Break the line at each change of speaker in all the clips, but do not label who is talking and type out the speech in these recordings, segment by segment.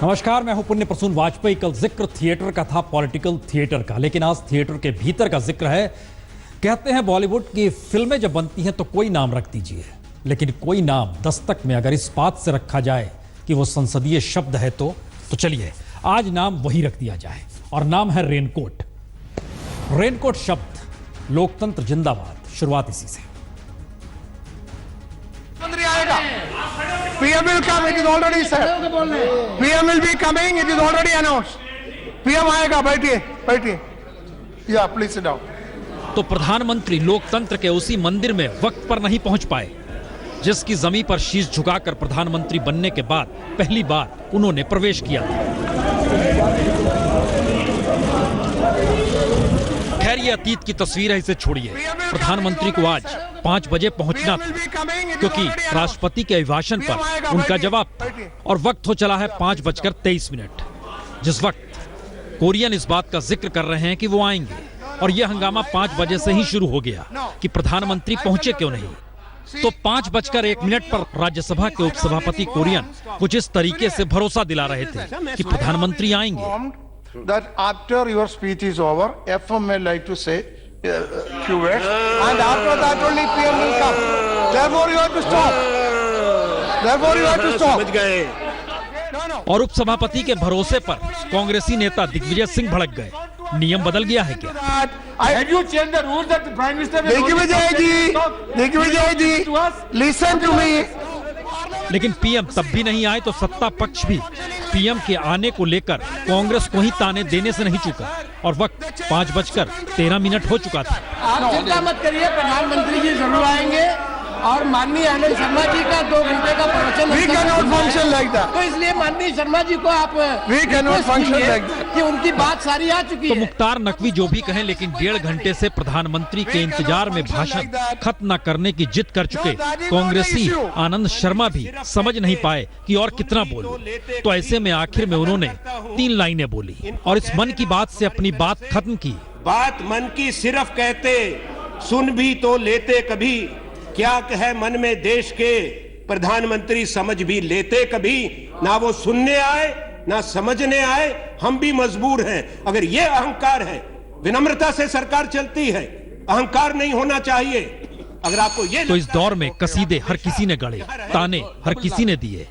नमस्कार, मैं हूं पुण्य प्रसून वाजपेयी। कल जिक्र थिएटर का था, पॉलिटिकल थिएटर का, लेकिन आज थिएटर के भीतर का जिक्र है। कहते हैं बॉलीवुड की फिल्में जब बनती हैं तो कोई नाम रख दीजिए, लेकिन कोई नाम दस्तक में अगर इस बात से रखा जाए कि वो संसदीय शब्द है तो चलिए आज नाम वही रख दिया जाए, और नाम है रेनकोट। रेनकोट शब्द, लोकतंत्र जिंदाबाद, शुरुआत इसी से।
PM will come, it is already said. PM will be coming, it is already announced. PM आएगा, बैठिए. Yeah, please sit down.
तो प्रधानमंत्री लोकतंत्र के उसी मंदिर में वक्त पर नहीं पहुंच पाए, जिसकी जमीन पर शीश झुकाकर प्रधानमंत्री बनने के बाद पहली बार उन्होंने प्रवेश किया था। खैर ये अतीत की तस्वीर है, इसे छोड़िए। प्रधानमंत्री को आज 5 बजे पहुंचना था, क्योंकि राष्ट्रपति के अभिभाषण पर उनका जवाब था, और वक्त हो चला है 5:23। जिस वक्त कोरियन इस बात का जिक्र कर रहे हैं कि वो आएंगे, और यह हंगामा 5 बजे से ही शुरू हो गया कि प्रधानमंत्री पहुंचे क्यों नहीं। तो 5:01 पर राज्यसभा के उपसभापति कोरियन कुछ इस तरीके से भरोसा दिला रहे थे कि प्रधानमंत्री आएंगे।
That after your speech is over, FM may like to say few words, and after that only PM will come. Therefore you have to stop.
समझ गए।
और उपसभापति के भरोसे पर कांग्रेसी नेता दिग्विजय सिंह भड़क गए। नियम बदल गया है क्या?
Have you changed the rules that the Prime Minister will
Digvijay ji, listen to me.
लेकिन पीएम तब भी नहीं आए तो सत्ता पक्ष भी पीएम के आने को लेकर कांग्रेस को ही ताने देने से नहीं चूका, और वक्त 5:13 हो चुका था।
आप चिंता मत करिए, प्रधानमंत्री जी जरूर आएंगे, और माननीय आनंद शर्मा जी का 2 घंटे का प्रवचन
फंक्शन लाइक दैट,
तो इसलिए माननीय शर्मा जी को आप कि उनकी बात सारी आ चुकी
तो
है।
मुख्तार नकवी जो भी कहें, लेकिन 1.5 घंटे से प्रधानमंत्री के इंतजार में भाषण खत्म न करने की जिद कर चुके कांग्रेसी आनंद शर्मा भी समझ नहीं पाए कि और कितना बोलूं। तो ऐसे में आखिर में उन्होंने 3 लाइनें बोली और इस मन की बात से अपनी बात खत्म की।
बात मन की सिर्फ कहते, सुन भी तो लेते कभी, क्या कहे मन में देश के, प्रधानमंत्री समझ भी लेते कभी। ना वो सुनने आए ना समझने आए, हम भी मजबूर हैं। अगर ये अहंकार है, विनम्रता से सरकार चलती है, अहंकार नहीं होना चाहिए। अगर आपको ये
तो इस दौर में कसीदे हर किसी ने गढ़े, ताने हर किसी ने दिए,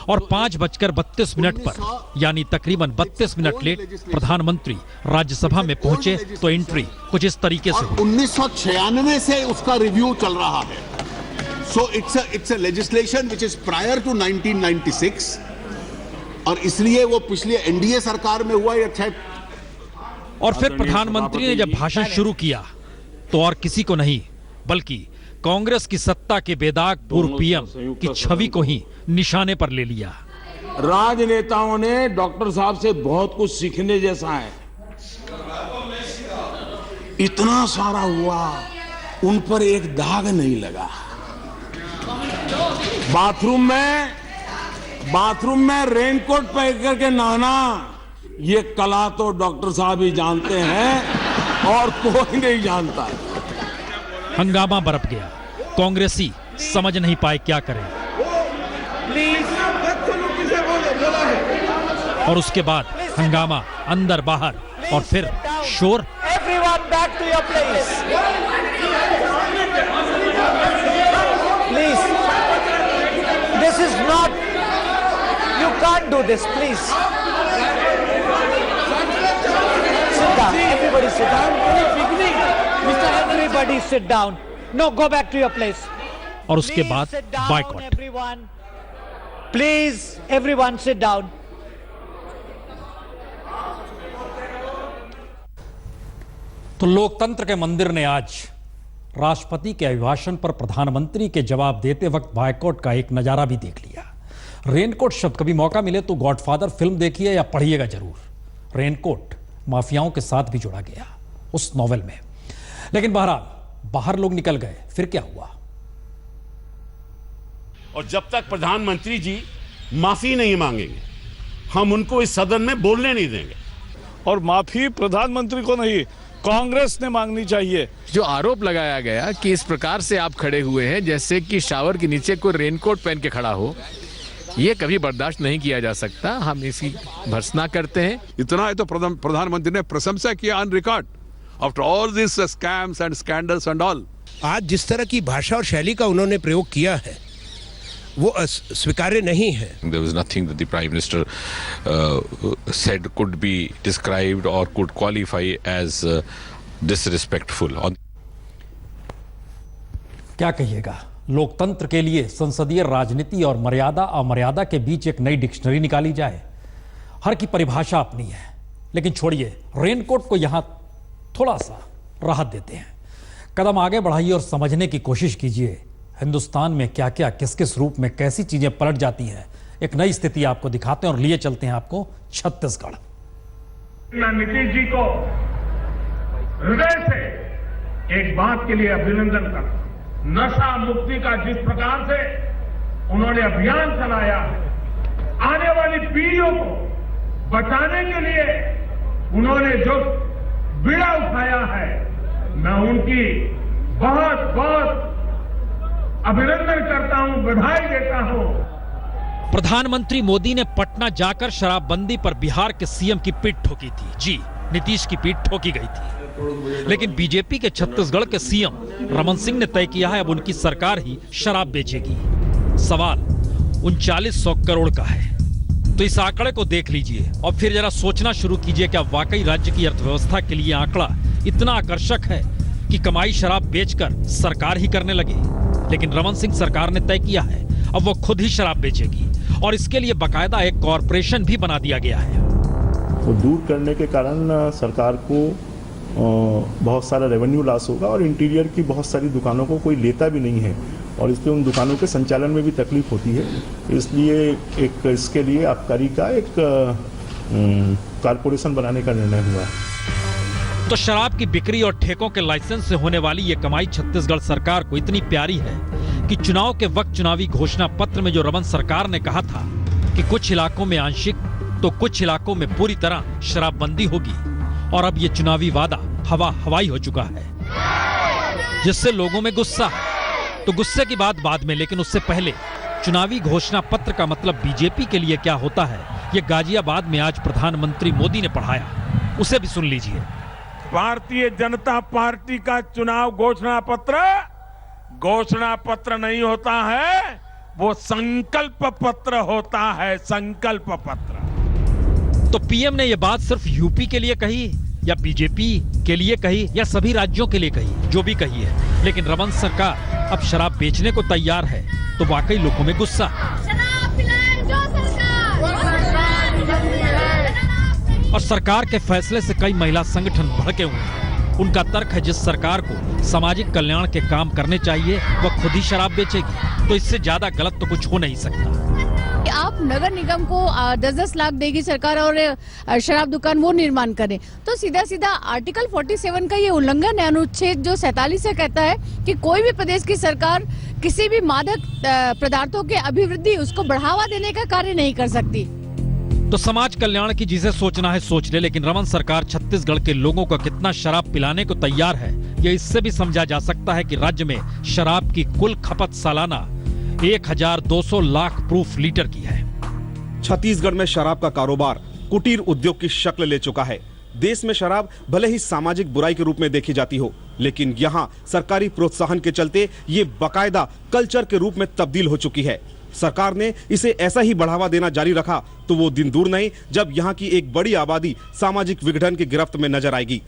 और 5:32 पर यानी तकरीबन 32 मिनट लेट प्रधानमंत्री राज्यसभा में पहुंचे तो एंट्री कुछ इस तरीके से हुई।
1996 से उसका रिव्यू चल रहा है। So it's a legislation which is prior to 1996, और इसलिए वो पिछले एनडीए सरकार में हुआ।
और फिर प्रधानमंत्री ने जब भाषण शुरू किया तो और किसी को नहीं बल्कि कांग्रेस की सत्ता के बेदाग पूर्व पीएम की छवि को ही निशाने पर ले लिया।
राजनेताओं ने डॉक्टर साहब से बहुत कुछ सीखने जैसा है। इतना सारा हुआ, उन पर एक दाग नहीं लगा। बाथरूम में रेनकोट पहन करके नहाना, ये कला तो डॉक्टर साहब ही जानते हैं और कोई नहीं जानता।
हंगामा बरप गया, कांग्रेसी समझ नहीं पाए क्या करें। और उसके बाद हंगामा अंदर बाहर, और फिर शोर।
Everyone back to your place. Please. This is not, you can't do this, please. Sit down, everybody sit down. Everybody sit down. No, go back to your place.
और उसके बाद boycott.
Everyone. Please, everyone sit down.
तो लोकतंत्र के मंदिर ने आज राष्ट्रपति के अभिभाषण पर प्रधानमंत्री के जवाब देते वक्त बायकॉट का एक नजारा भी देख लिया। रेनकोट शब्द, कभी मौका मिले तो गॉडफादर फिल्म देखिए या पढ़िएगा जरूर। रेनकोट माफियाओं के साथ भी जोड़ा गया उस नॉवेल में। लेकिन बहरहाल बाहर लोग निकल गए, फिर क्या हुआ?
और जब तक प्रधानमंत्री जी माफी नहीं मांगेंगे, हम उनको इस सदन में बोलने नहीं देंगे।
और माफी प्रधानमंत्री को नहीं, कांग्रेस ने मांगनी चाहिए।
जो आरोप लगाया गया कि इस प्रकार से आप खड़े हुए हैं जैसे कि शावर के नीचे कोई रेनकोट पहन के खड़ा हो, ये कभी बर्दाश्त नहीं किया जा सकता। हम इसकी भर्त्सना करते हैं।
इतना है तो प्रधानमंत्री ने प्रशंसा किया on record after all this scams and scandals and all.
आज जिस तरह की भाषा और शैली का उन्होंने प्रयोग किया है वो स्वीकार्य नहीं है।
There was nothing that the Prime Minister said could be described or could qualify as disrespectful.
क्या कहिएगा, लोकतंत्र के लिए संसदीय राजनीति और मर्यादा अमर्यादा के बीच एक नई डिक्शनरी निकाली जाए। हर की परिभाषा अपनी है, लेकिन छोड़िए, रेनकोट को यहां थोड़ा सा राहत देते हैं। कदम आगे बढ़ाइए और समझने की कोशिश कीजिए हिंदुस्तान में क्या क्या किस किस रूप में कैसी चीजें पलट जाती हैं। एक नई स्थिति आपको दिखाते हैं और लिए चलते हैं आपको छत्तीसगढ़।
नीतीश जी को हृदय से एक बात के लिए अभिनंदन करता हूं। नशा मुक्ति का जिस प्रकार से उन्होंने अभियान चलाया है, आने वाली पीढ़ियों को बचाने के लिए उन्होंने जो बीड़ा उठाया है, मैं उनकी बहुत बहुत अभिनंदन करता हूं, बधाई देता हूं।
प्रधानमंत्री मोदी ने पटना जाकर शराबबंदी पर बिहार के सीएम की पीठ ठोकी थी। जी, नीतीश की पीठ ठोकी गई थी। लेकिन बीजेपी के छत्तीसगढ़ के सीएम रमन सिंह ने तय किया है अब उनकी सरकार ही शराब बेचेगी। सवाल 3900 करोड़ का है। तो इस आंकड़े को देख लीजिए और फिर जरा सोचना शुरू कीजिए, क्या वाकई राज्य की अर्थव्यवस्था के लिए आंकड़ा इतना आकर्षक है कि कमाई शराब बेचकर सरकार ही करने लगे। लेकिन रमन सिंह सरकार ने तय किया है अब वो खुद ही शराब बेचेगी और इसके लिए बाकायदा एक कॉरपोरेशन भी बना दिया गया है।
वो दूर करने के कारण सरकार को बहुत सारा रेवेन्यू लॉस होगा और इंटीरियर की बहुत सारी दुकानों को कोई लेता भी नहीं है और इसलिए उन दुकानों के संचालन में भी तकलीफ होती है। इसलिए इसके लिए आबकारी का एक कॉरपोरेशन बनाने का निर्णय हुआ है।
तो शराब की बिक्री और ठेकों के लाइसेंस से होने वाली ये कमाई छत्तीसगढ़ सरकार को इतनी प्यारी है कि चुनाव के वक्त चुनावी घोषणा पत्र में जो रमन सरकार ने कहा था कि कुछ इलाकों में आंशिक तो कुछ इलाकों में पूरी तरह शराबबंदी होगी, और अब ये चुनावी वादा हवाई हो चुका है, जिससे लोगों में गुस्सा है। तो गुस्से की बात बाद में, लेकिन उससे पहले चुनावी घोषणा पत्र का मतलब बीजेपी के लिए क्या होता है, ये गाजियाबाद में आज प्रधानमंत्री मोदी ने पढ़ाया। उसे भी सुन लीजिए।
भारतीय जनता पार्टी का चुनाव घोषणा पत्र नहीं होता है, वो संकल्प पत्र होता है। संकल्प पत्र।
तो पीएम ने यह बात सिर्फ यूपी के लिए कही या बीजेपी के लिए कही या सभी राज्यों के लिए कही, जो भी कही है, लेकिन रमन सरकार अब शराब बेचने को तैयार है, तो वाकई लोगों में गुस्सा है। और सरकार के फैसले से कई महिला संगठन भड़के हुए हैं। उनका तर्क है जिस सरकार को सामाजिक कल्याण के काम करने चाहिए वह खुद ही शराब बेचेगी, तो इससे ज्यादा गलत तो कुछ हो नहीं सकता।
आप नगर निगम को 10-10 लाख देगी सरकार और शराब दुकान वो निर्माण करें, तो सीधा सीधा आर्टिकल 47 का ये उल्लंघन है। अनुच्छेद जो 47 से कहता है कि कोई भी प्रदेश की सरकार किसी भी मादक पदार्थों के अभिवृद्धि, उसको बढ़ावा देने का कार्य नहीं कर सकती।
तो समाज कल्याण की जिसे सोचना है सोच ले, लेकिन रमन सरकार छत्तीसगढ़ के लोगों को कितना शराब पिलाने को तैयार है, ये इससे भी समझा जा सकता है कि राज्य में शराब की कुल खपत सालाना 1200 लाख प्रूफ लीटर की है।
छत्तीसगढ़ में शराब का कारोबार कुटीर उद्योग की शक्ल ले चुका है। देश में शराब भले ही सामाजिक बुराई के रूप में देखी जाती हो, लेकिन यहाँ सरकारी प्रोत्साहन के चलते ये बाकायदा कल्चर के रूप में तब्दील हो चुकी है। सरकार ने इसे ऐसा ही बढ़ावा देना जारी रखा तो वो दिन दूर नहीं जब यहाँ की एक बड़ी आबादी सामाजिक विघटन की गिरफ्त में नजर आएगी।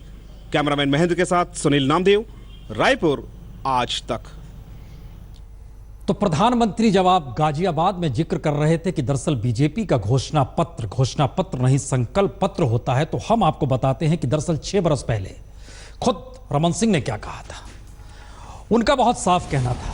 कैमरामैन महेंद्र के साथ सुनील नामदेव, रायपुर, आज तक।
तो प्रधानमंत्री जब आप गाजियाबाद में जिक्र कर रहे थे कि दरअसल बीजेपी का घोषणा पत्र नहीं संकल्प पत्र होता है, तो हम आपको बताते हैं कि दरअसल 6 बरस पहले खुद रमन सिंह ने क्या कहा था। उनका बहुत साफ कहना था,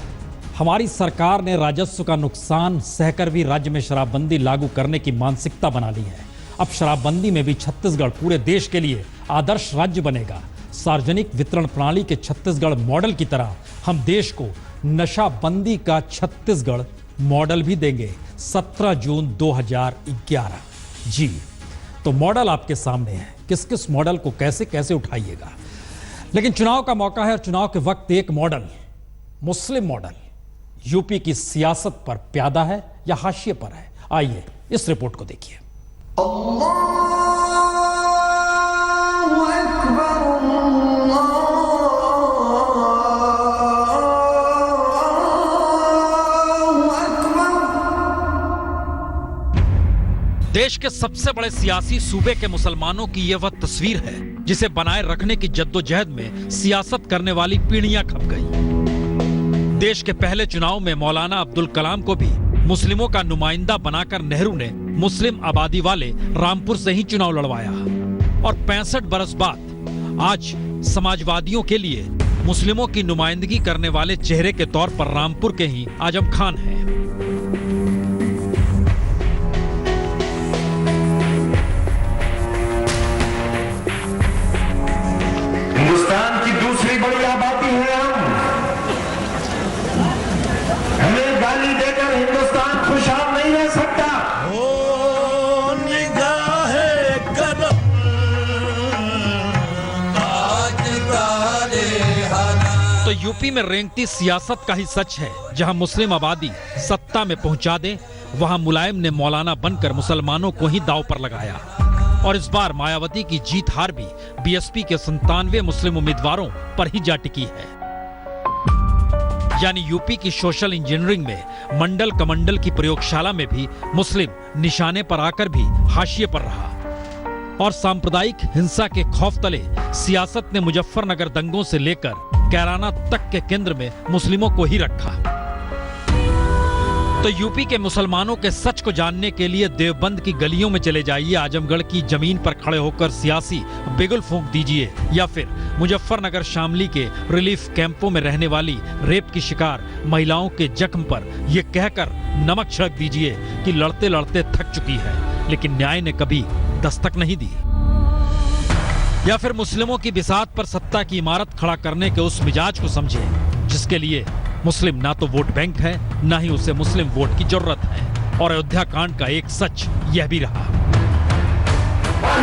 हमारी सरकार ने राजस्व का नुकसान सहकर भी राज्य में शराबबंदी लागू करने की मानसिकता बना ली है। अब शराबबंदी में भी छत्तीसगढ़ पूरे देश के लिए आदर्श राज्य बनेगा। सार्वजनिक वितरण प्रणाली के छत्तीसगढ़ मॉडल की तरह हम देश को नशाबंदी का छत्तीसगढ़ मॉडल भी देंगे। 17 जून 2011। जी, तो मॉडल आपके सामने है, किस किस मॉडल को कैसे कैसे उठाइएगा। लेकिन चुनाव का मौका है और चुनाव के वक्त एक मॉडल, मुस्लिम मॉडल, यूपी की सियासत पर प्यादा है या हाशिए पर है, आइए इस रिपोर्ट को देखिए। देश के सबसे बड़े सियासी सूबे के मुसलमानों की यह वह तस्वीर है जिसे बनाए रखने की जद्दोजहद में सियासत करने वाली पीढ़ियां खप गई। देश के पहले चुनाव में मौलाना अब्दुल कलाम को भी मुस्लिमों का नुमाइंदा बनाकर नेहरू ने मुस्लिम आबादी वाले रामपुर से ही चुनाव लड़वाया और 65 बरस बाद आज समाजवादियों के लिए मुस्लिमों की नुमाइंदगी करने वाले चेहरे के तौर पर रामपुर के ही आजम खान हैं।
हिंदुस्तान की दूसरी बड़ी आबादी है हमें गाली देकर हिंदुस्तान खुशहाल नहीं रह सकता।
तो यूपी में रेंगती सियासत का ही सच है, जहां मुस्लिम आबादी सत्ता में पहुंचा दे वहां मुलायम ने मौलाना बनकर मुसलमानों को ही दांव पर लगाया और इस बार मायावती की जीत हार भी बीएसपी के 97 मुस्लिम उम्मीदवारों पर ही जा टिकी है। यानी यूपी की सोशल इंजीनियरिंग में मंडल कमंडल की प्रयोगशाला में भी मुस्लिम निशाने पर आकर भी हाशिए पर रहा और सांप्रदायिक हिंसा के खौफ तले सियासत ने मुजफ्फरनगर दंगों से लेकर कैराना तक के केंद्र में मुस्लिमों को ही रखा। तो यूपी के मुसलमानों के सच को जानने के लिए देवबंद की गलियों में चले जाइए, आजमगढ़ की जमीन पर खड़े होकर सियासी बिगुल फूंक दीजिए या फिर मुजफ्फरनगर शामली के रिलीफ कैंपों में रहने वाली रेप की शिकार महिलाओं के जख्म पर यह कहकर नमक छिड़क दीजिए कि लड़ते लड़ते थक चुकी है लेकिन न्याय ने कभी दस्तक नहीं दी। या फिर मुस्लिमों की बिसात पर सत्ता की इमारत खड़ा करने के उस मिजाज को समझे जिसके लिए मुस्लिम ना तो वोट बैंक है ना ही उसे मुस्लिम वोट की जरूरत है। और अयोध्या कांड का एक सच यह भी रहा।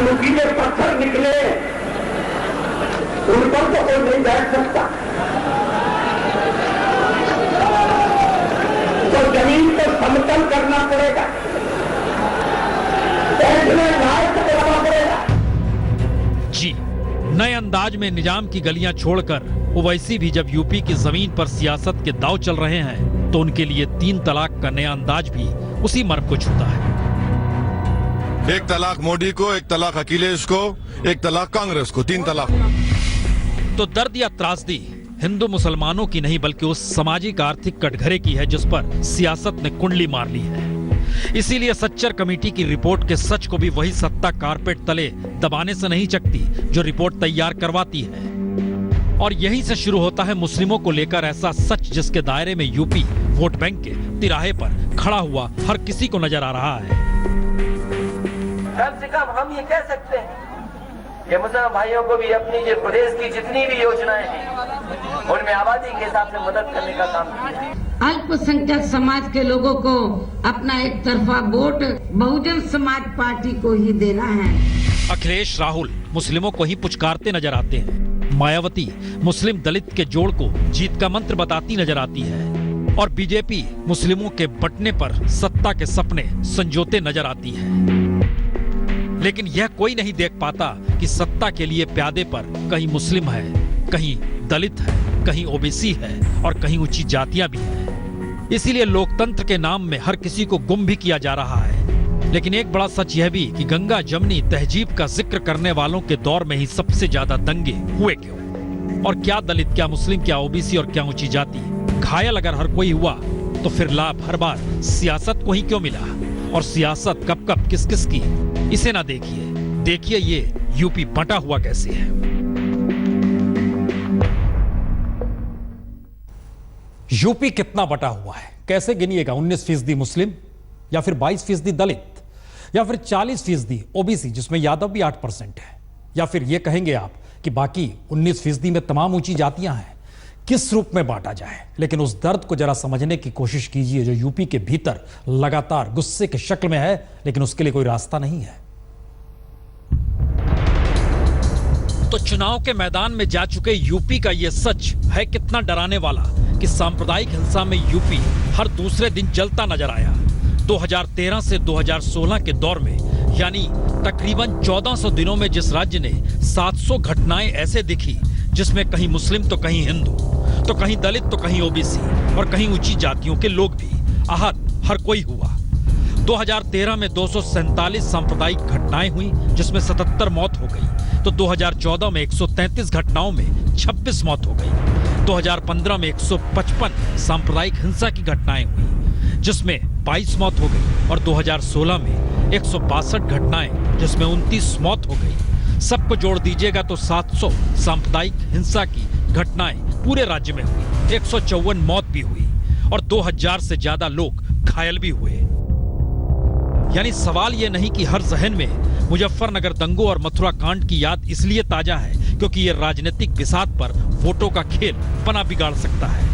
नुकीले पत्थर निकले उन पर तो कोई नहीं बैठ सकता, तो जमीन को समतल करना पड़ेगा,
जी नए अंदाज में निजाम की गलियां छोड़कर ओवैसी भी जब यूपी की जमीन पर सियासत के दांव चल रहे हैं तो उनके लिए 3 तलाक का नया अंदाज भी उसी मर्म को छूता है।
1 तलाक मोदी को, 1 तलाक अखिलेश को, 1 तलाक कांग्रेस को, 3 तलाक।
तो दर्द या त्रासदी हिंदू मुसलमानों की नहीं बल्कि उस सामाजिक आर्थिक कटघरे की है जिस पर सियासत ने कुंडली मार ली है। इसीलिए सच्चर कमेटी की रिपोर्ट के सच को भी वही सत्ता कारपेट तले दबाने से नहीं चकती जो रिपोर्ट तैयार करवाती है। और यहीं से शुरू होता है मुस्लिमों को लेकर ऐसा सच जिसके दायरे में यूपी वोट बैंक के तिराहे पर खड़ा हुआ हर किसी को नजर आ रहा है।
कम से कम हम ये कह सकते हैं कि मुसलमान भाइयों को भी अपनी जो प्रदेश की जितनी भी योजनाएं हैं उनमें आबादी के हिसाब से मदद करने का काम किया।
अल्पसंख्यक समाज के लोगों को अपना एक तरफा वोट बहुजन समाज पार्टी को ही देना है।
अखिलेश राहुल मुस्लिमों को ही पुचकारते नजर आते हैं। मायावती मुस्लिम दलित के जोड़ को जीत का मंत्र बताती नजर आती है और बीजेपी मुस्लिमों के बंटने पर सत्ता के सपने संजोते नजर आती है। लेकिन यह कोई नहीं देख पाता कि सत्ता के लिए प्यादे पर कहीं मुस्लिम है, कहीं दलित है, कहीं ओबीसी है और कहीं ऊंची जातियां भी हैं। इसीलिए लोकतंत्र के नाम में हर किसी को गुम भी किया जा रहा है। लेकिन एक बड़ा सच यह भी कि गंगा जमनी तहजीब का जिक्र करने वालों के दौर में ही सबसे ज्यादा दंगे हुए क्यों? और क्या दलित, क्या मुस्लिम, क्या ओबीसी और क्या ऊंची जाति? घायल अगर हर कोई हुआ तो फिर लाभ हर बार सियासत को ही क्यों मिला? और सियासत कब कब किस किस की, इसे ना देखिए, देखिए ये यूपी बंटा हुआ कैसे है। यूपी कितना बटा हुआ है कैसे गिनिएगा? 19% मुस्लिम या फिर 22% दलित या फिर 40% ओबीसी जिसमें यादव भी 8% है, या फिर यह कहेंगे आप कि बाकी 19% में तमाम ऊंची जातियां हैं। किस रूप में बांटा जाए? लेकिन उस दर्द को जरा समझने की कोशिश कीजिए जो यूपी के भीतर लगातार गुस्से के शक्ल में है, लेकिन उसके लिए कोई रास्ता नहीं है। तो चुनाव के मैदान में जा चुके यूपी का यह सच है कितना डराने वाला कि सांप्रदायिक हिंसा में यूपी हर दूसरे दिन जलता नजर आया। 2013 से 2016 के दौर में, यानी तकरीबन 1400 दिनों में जिस राज्य ने 700 घटनाएं ऐसे दिखी जिसमें कहीं मुस्लिम तो कहीं हिंदू, तो कहीं दलित तो कहीं ओबीसी और कहीं ऊंची जातियों के लोग भी आहत, हर कोई हुआ। 2013 में 247 सांप्रदायिक घटनाएं हुई जिसमें 77 मौत हो गई, तो 2014 में 133 घटनाओं में 26 मौत हो गई। 2015 में 155 सांप्रदायिक हिंसा की घटनाएं हुई जिसमें 22 मौत हो गई, और 2016 में 162 घटनाएं जिसमें 29 मौत हो गई। सबको जोड़ दीजिएगा तो 700 सांप्रदायिक हिंसा की घटनाएं पूरे राज्य में हुई, 154 मौत भी हुई और 2000 से ज्यादा लोग घायल भी हुए। यानी सवाल यह नहीं कि हर जहन में मुजफ्फरनगर दंगों और मथुरा कांड की याद इसलिए ताजा है क्योंकि यह राजनीतिक बिसात पर वोटों का खेल पना बिगाड़ सकता है।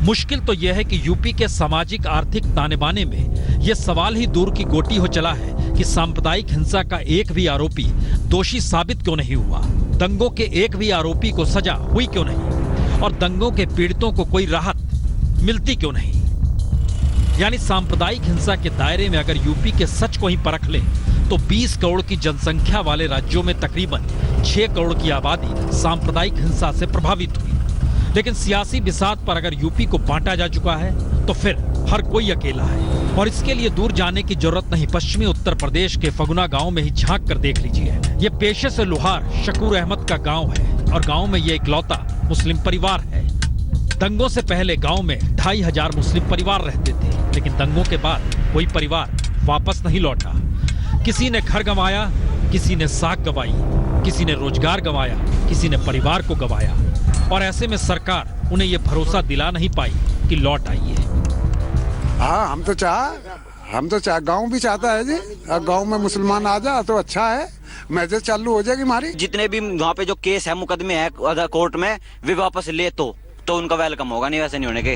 मुश्किल तो यह है कि यूपी के सामाजिक आर्थिक ताने बाने में यह सवाल ही दूर की गोटी हो चला है कि सांप्रदायिक हिंसा का एक भी आरोपी दोषी साबित क्यों नहीं हुआ, दंगों के एक भी आरोपी को सजा हुई क्यों नहीं, और दंगों के पीड़ितों को कोई राहत मिलती क्यों नहीं। यानी सांप्रदायिक हिंसा के दायरे में अगर यूपी के सच को ही परख ले तो 20 करोड़ की जनसंख्या वाले राज्यों में तकरीबन 6 करोड़ की आबादी सांप्रदायिक हिंसा से प्रभावित हुई। लेकिन सियासी बिसात पर अगर यूपी को बांटा जा चुका है तो फिर हर कोई अकेला है, और इसके लिए दूर जाने की जरूरत नहीं। पश्चिमी उत्तर प्रदेश के फगुना गांव में ही झांक कर देख लीजिए। ये पेशे से लुहार शकूर अहमद का गांव है और गांव में ये इकलौता मुस्लिम परिवार है। दंगों से पहले गांव में 2500 मुस्लिम परिवार रहते थे, लेकिन दंगों के बाद कोई परिवार वापस नहीं लौटा। किसी ने घर गंवाया, किसी ने साख गंवाई, किसी ने रोजगार गंवाया, किसी ने परिवार को गंवाया, और ऐसे में सरकार उन्हें यह भरोसा दिला नहीं पाई कि लौट आइए।
हाँ, हम तो गांव भी चाहता है जी, गांव में मुसलमान आ जा तो अच्छा है, मैसेज चालू हो जाएगी हमारी।
जितने भी वहाँ पे जो केस है, मुकदमे है कोर्ट में, वे वापस ले तो उनका वेलकम होगा, नहीं वैसे नहीं होने के।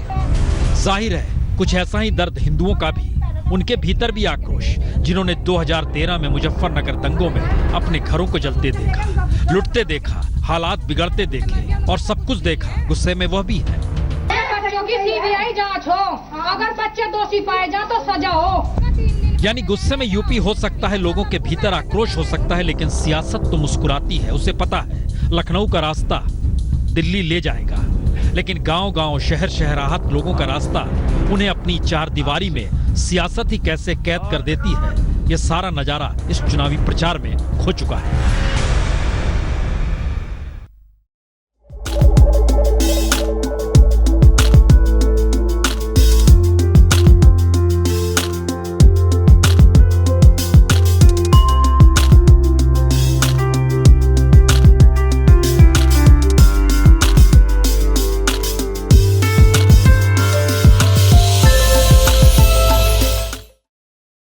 जाहिर है कुछ ऐसा ही दर्द हिंदुओं का भी, उनके भीतर भी आक्रोश, जिन्होंने 2013 में मुजफ्फरनगर दंगों में अपने घरों को जलते देखा, लुटते देखा, हालात बिगड़ते देखे और सब कुछ देखा। गुस्से में वह भी है।
बच्चों की सीबीआई जांच हो, अगर बच्चे दोषी पाए जा तो सजा हो।
यानी गुस्से में यूपी हो सकता है, लोगों के भीतर आक्रोश हो सकता है, लेकिन सियासत तो मुस्कुराती है। उसे पता है लखनऊ का रास्ता दिल्ली ले जाएगा, लेकिन गांव-गांव, शहर-शहर आहत लोगों का रास्ता उन्हें अपनी चार दीवारी में सियासत ही कैसे कैद कर देती है, यह सारा नजारा इस चुनावी प्रचार में खो चुका है।